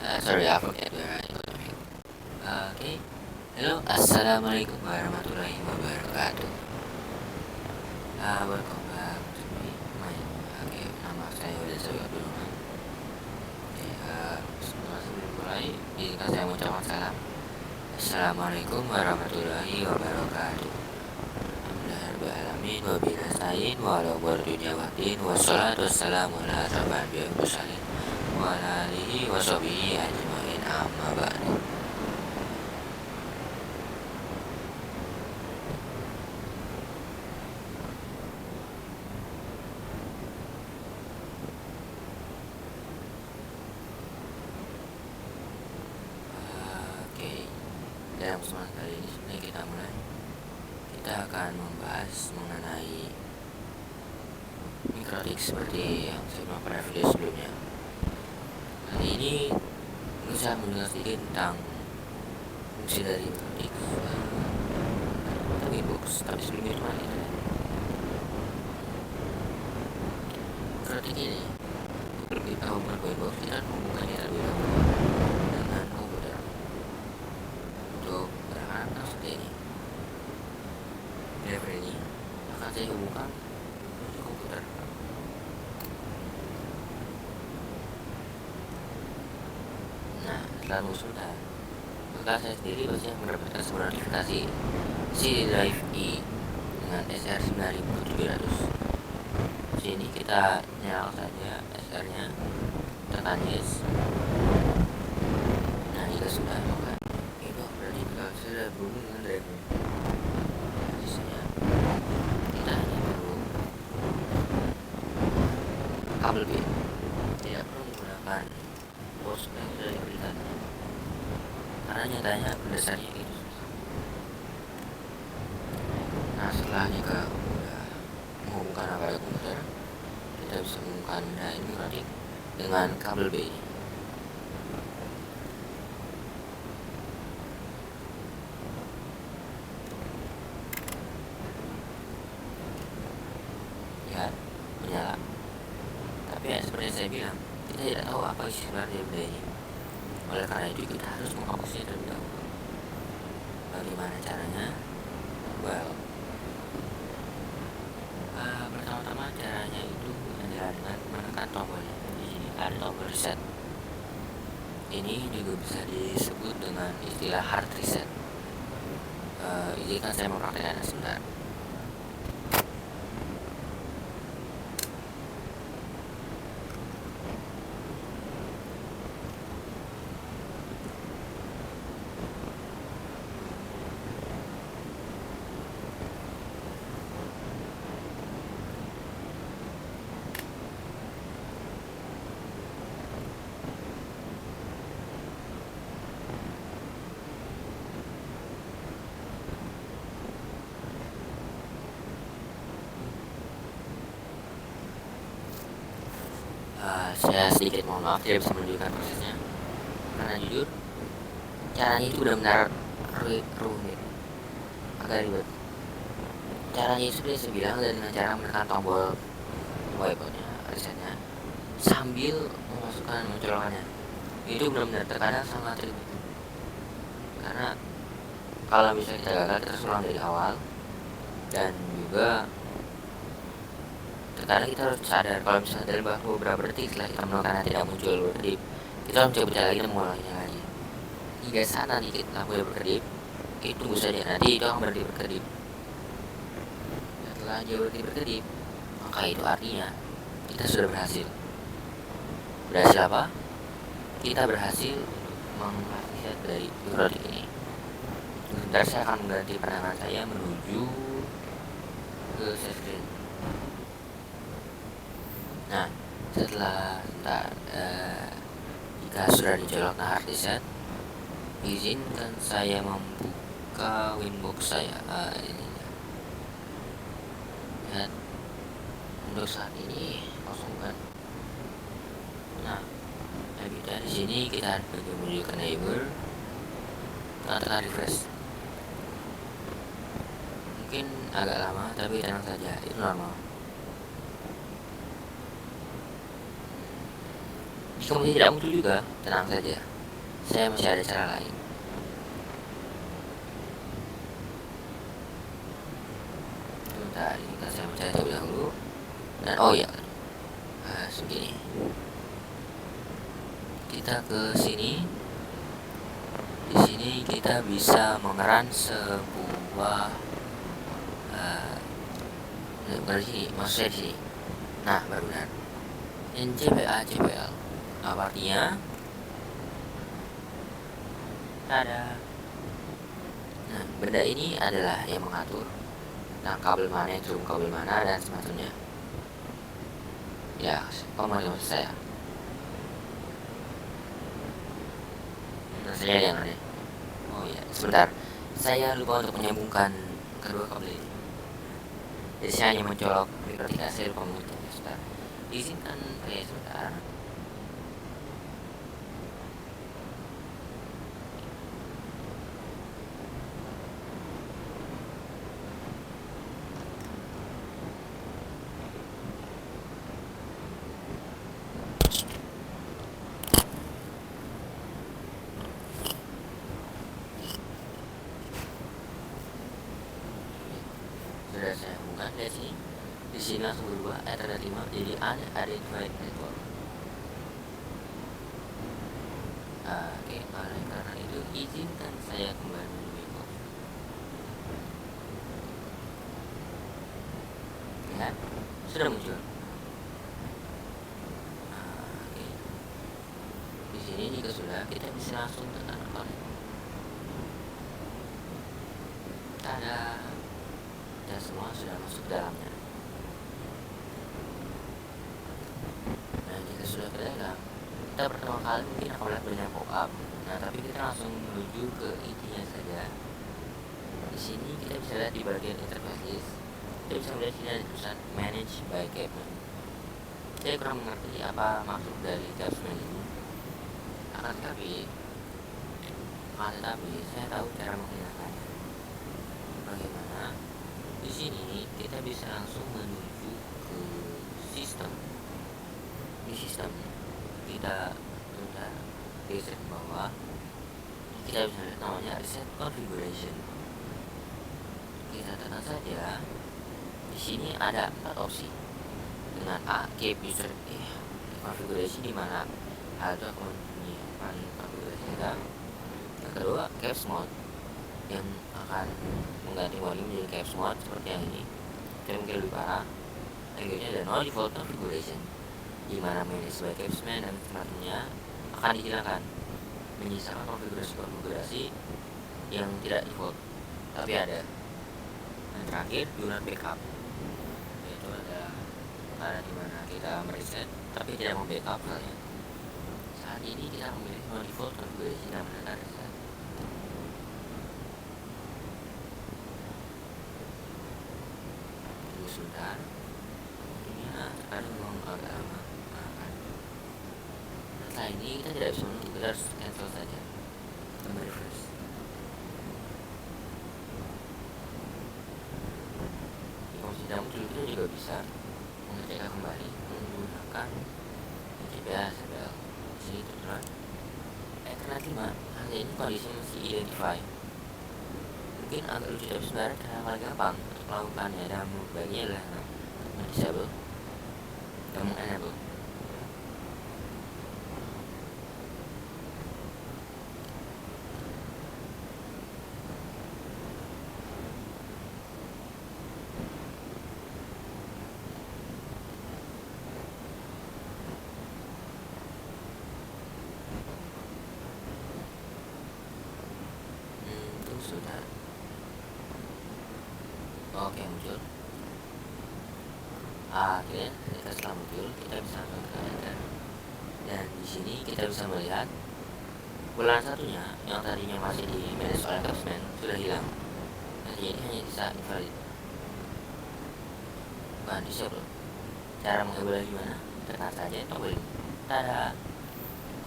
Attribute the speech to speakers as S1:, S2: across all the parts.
S1: Sorry, I forget where I was. Okay. Hello, assalamualaikum warahmatullahi wabarakatuh. Welcome back to me. Nama saya udah saya dulu. Sebelum mulai, izinkan saya mengucapkan salam. Assalamualaikum warahmatullahi wabarakatuh. Alhamdulillahirrahmanirrahim. Wabillahi nasta'in wa ala umuri dunya waddin. Wassalatu wassalamu ala asyrofil anbiya'i wal mursalin wa ala alihi wa sahbihi ajmain. Amma ba'du. Dalam kesempatan kali ini sebenarnya kita akan membahas mengenai mikrotik seperti yang saya bilang pada video sebelumnya. Kali ini bisa mendengar sedikit tentang fungsi dari mikrotik atau inbox, tapi sebelum itu mari kita mikrotik ini lebih tahu mengenai inbox, kita menghubungkannya terlebih dahulu dengan komputer. Untuk berangkat seperti ini, driver ini akan saya hubungkan ke komputer. Nah, setelah sudah, maka saya sendiri biasanya mendapatkan sebuah notifikasi CD drive E dengan SR9700. Sini kita nyalakan saja SR-nya, tekan yes. Nah, jika sudah, maka berarti kalau sudah berhubung dengan driver, biasanya kita hanya perlu kabel B, tidak perlu menggunakan pos yang sudah diberikan, karena nyatanya berdasarnya itu susah. Nah, setelah jika sudah menghubungkan apel komputer, kita bisa menghubungkan mikrotik dengan kabel B ini. Menyala, tapi ya seperti saya bilang, kita tidak tahu apa isi sebenarnya benda ini. Oleh karena itu kita harus mengoperasinya terlebih dahulu. Bagaimana caranya? Pertama-tama caranya itu adalah dengan menekan tombolnya. Di sini ada tombol reset. Ini juga bisa disebut dengan istilah hard reset. Izinkan saya mempraktikkannya sebentar. Saya sedikit mohon maaf tidak bisa menunjukkan prosesnya, karena jujur caranya itu benar-benar rumit, agak ribet. Caranya itu seperti saya bilang, dengan cara menekan tombol wipernya, resetnya, sambil memasukkan mencolokannya. Itu benar-benar terkadang sangat ribet, karena kalau misalnya kita gagal, kita harus ulang dari awal. Dan juga terkadang kita harus sadar kalau misalnya dalam beberapa detik setelah kita menekannya tidak muncul berkedip, kita harus mencoba lagi dan mengulanginya lagi. Hingga saat nanti kita mulai berkedip, itu tunggu saja, nanti itu akan berhenti berkedip. Setelah dia berhenti berkedip, maka itu artinya kita sudah berhasil. Berhasil apa? Kita berhasil mengakses dari mikrotik ini. Sebentar, saya akan mengganti pandangan saya menuju ke share screen. Nah, setelah jika sudah dicolok hard reset, izinkan saya membuka Winbox saya. Ini lihat, untuk saat ini kosong kan. Nah, di sini kita menuju ke neighbor, tekan refresh. Mungkin agak lama, tapi tenang saja, itu normal. Jika tidak muncul juga, tenang saja, saya masih ada cara lain. Sebentar, ini saya mencari terlebih dahulu. Dan oh ya, segini. Kita ke sini. Di sini kita bisa memeran sebuah bukan di sini, maksudnya di sini. Nah, baru benar. NJPA-JPL. Apa artinya? Ada. Nah, benda ini adalah yang mengatur kabel mana yang turun kabel mana dan semacamnya. Ya, maksud saya. Nah, saya yang aneh. Oh iya, sebentar. Saya lupa untuk menyambungkan kedua kabel ini. Jadi saya hanya mencolok mikrotika, saya lupa memutarnya. Sebentar. Izinkan saya sebentar. Sudah saya hubungkan dari sini. Di sini langsung berubah alternatif 5 jadi unidentified network. Oke, oleh karena itu izinkan saya kembali menuju lihat, sudah muncul. Oke. Di sini jika sudah, kita bisa langsung tekan connect. Tada, dan semua sudah masuk ke dalamnya. Nah, jika sudah ke dalam, kita pertama kali mungkin akan melihat banyak pop-up. Nah, tapi kita langsung menuju ke intinya saja. Di sini kita bisa lihat di bagian interface list, kita bisa melihat sini ada tulisan manage by Capman. Saya kurang mengerti apa maksud dari Capman ini. Akan tetapi saya tahu cara menggunakannya. Bagaimana? Di sini kita bisa langsung menuju ke sistem. Di sistem kita sudah reset bawah. Kita bisa lihat namanya reset configuration. Kita tekan saja. Di sini ada 4 opsi dengan A, keep user configuration, di mana hal itu akan menyimpan konfigurasi kita. Yang kedua, caps mode yang akan mengganti volume menjadi caps mode seperti yang ini. Kita mungkin lebih parah. Berikutnya ada no default configuration, di mana manage by Capman dan semacamnya akan dihilangkan, menyisakan konfigurasi yang tidak default tapi ada. Dan terakhir, do not backup, yaitu ada di mana kita mereset tapi tidak membackup misalnya. Saat ini kita memilih no default configuration dan menekan reset. Tunggu sebentar. Terkadang memang agak lama. Setelah ini kita tidak bisa menunggu, kita harus cancel saja. Kita refresh. Jika masih tidak muncul, kita juga bisa mengecek kembali menggunakan GPS bel. Sini tertera karena 5 hal ini kondisi masih identify. Mungkin agak lucu tapi sebenarnya paling gampang untuk melakukannya dan mengubahnya adalah disable dan enable. Sudah. Oke, muncul. Akhirnya ketika setelah muncul kita bisa menggunakan, dan di sini kita bisa melihat bulan satunya yang tadinya masih di manage oleh Capman sudah hilang. Jadi ini hanya bisa invalid, bukan disable. Cara menghubungnya gimana? Tekan saja tombol ini. Tada.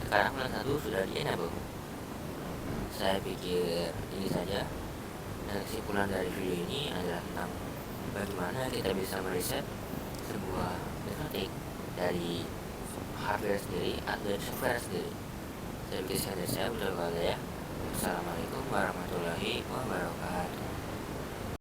S1: Sekarang bulan 1 sudah di enable. Saya pikir ini saja. Dan kesimpulan dari video ini adalah tentang bagaimana kita bisa mereset sebuah mikrotik dari hardware sendiri atau dari software sendiri. Saya bikin sekian dari saya. Berdoa ya. Assalamualaikum warahmatullahi wabarakatuh.